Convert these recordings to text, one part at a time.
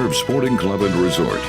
Suburb Sporting Club and Resort.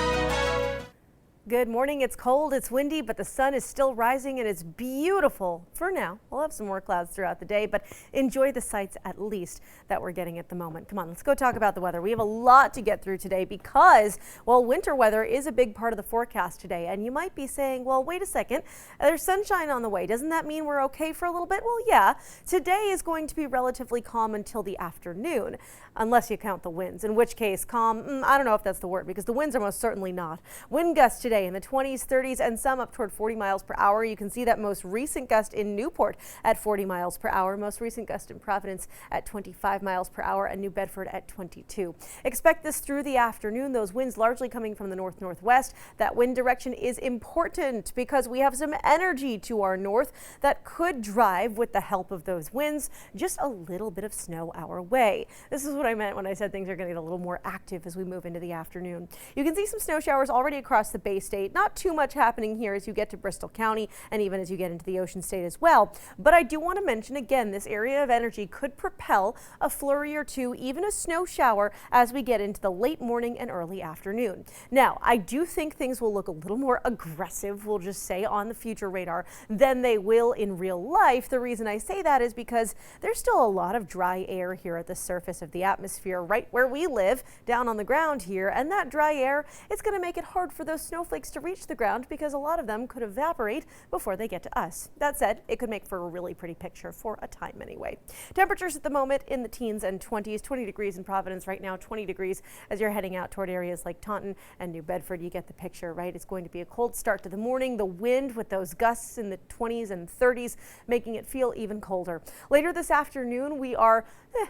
Good morning. It's cold, it's windy, but the sun is still rising and it's beautiful for now. We'll have some more clouds throughout the day, but enjoy the sights at least that we're getting at the moment. Come on, let's go talk about the weather. We have a lot to get through today because, well, winter weather is a big part of the forecast today. And you might be saying, well, wait a second, there's sunshine on the way. Doesn't that mean we're okay for a little bit? Well, yeah, today is going to be relatively calm until the afternoon, unless you count the winds, in which case calm, I don't know if that's the word because the winds are most certainly not. Wind gusts today in the 20s, 30s, and some up toward 40 miles per hour. You can see that most recent gust in Newport at 40 miles per hour, most recent gust in Providence at 25 miles per hour, and New Bedford at 22. Expect this through the afternoon. Those winds largely coming from the north-northwest. That wind direction is important because we have some energy to our north that could drive, with the help of those winds, just a little bit of snow our way. This is what I meant when I said things are going to get a little more active as we move into the afternoon. You can see some snow showers already across the Bay State. Not too much happening here as you get to Bristol County and even as you get into the Ocean State as well. But I do want to mention again, this area of energy could propel a flurry or two, even a snow shower, as we get into the late morning and early afternoon. Now, I do think things will look a little more aggressive, we'll just say, on the future radar than they will in real life. The reason I say that is because there's still a lot of dry air here at the surface of the atmosphere right where we live, down on the ground here, and that dry air, it's going to make it hard for those snowflakes to reach the ground because a lot of them could evaporate before they get to us. That said, it could make for a really pretty picture for a time anyway. Temperatures at the moment in the teens and 20s, 20 degrees in Providence right now, 20 degrees as you're heading out toward areas like Taunton and New Bedford. You get the picture, right? It's going to be a cold start to the morning. The wind with those gusts in the 20s and 30s making it feel even colder. Later this afternoon, we are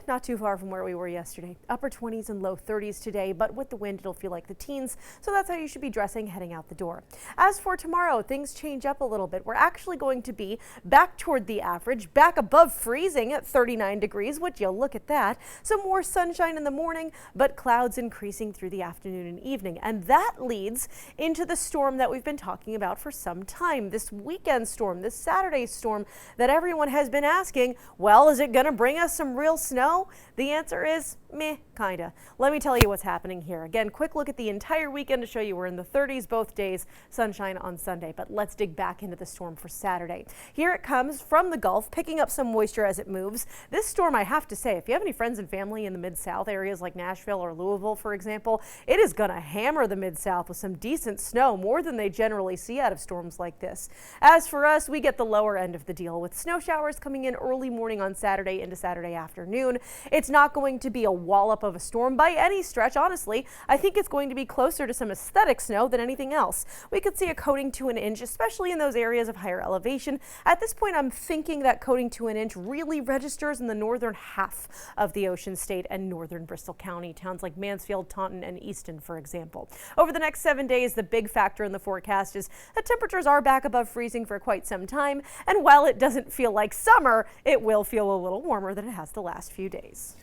not too far from where we were yesterday. Upper 20s and low 30s today, but with the wind, it'll feel like the teens. So that's how you should be dressing heading out the door. As for tomorrow, things change up a little bit. We're actually going to be back toward the average, back above freezing at 39 degrees. Would you look at that? Some more sunshine in the morning, but clouds increasing through the afternoon and evening. And that leads into the storm that we've been talking about for some time. This weekend storm, this Saturday storm that everyone has been asking, well, is it going to bring us some real snow? The answer is meh, kinda. Let me tell you what's happening here. Again, quick look at the entire weekend to show you we're in the 30s both days, sunshine on Sunday. But let's dig back into the storm for Saturday. Here it comes from the Gulf, picking up some moisture as it moves. This storm, I have to say, if you have any friends and family in the Mid-South areas like Nashville or Louisville, for example, it is going to hammer the Mid-South with some decent snow, more than they generally see out of storms like this. As for us, we get the lower end of the deal with snow showers coming in early morning on Saturday into Saturday afternoon. It's not going to be a wallop of a storm by any stretch, honestly. I think it's going to be closer to some aesthetic snow than anything else. We could see a coating to an inch, especially in those areas of higher elevation. At this point, I'm thinking that coating to an inch really registers in the northern half of the Ocean State and northern Bristol County, towns like Mansfield, Taunton, and Easton, for example. Over the next 7 days, the big factor in the forecast is that temperatures are back above freezing for quite some time, and while it doesn't feel like summer, it will feel a little warmer than it has the last few days.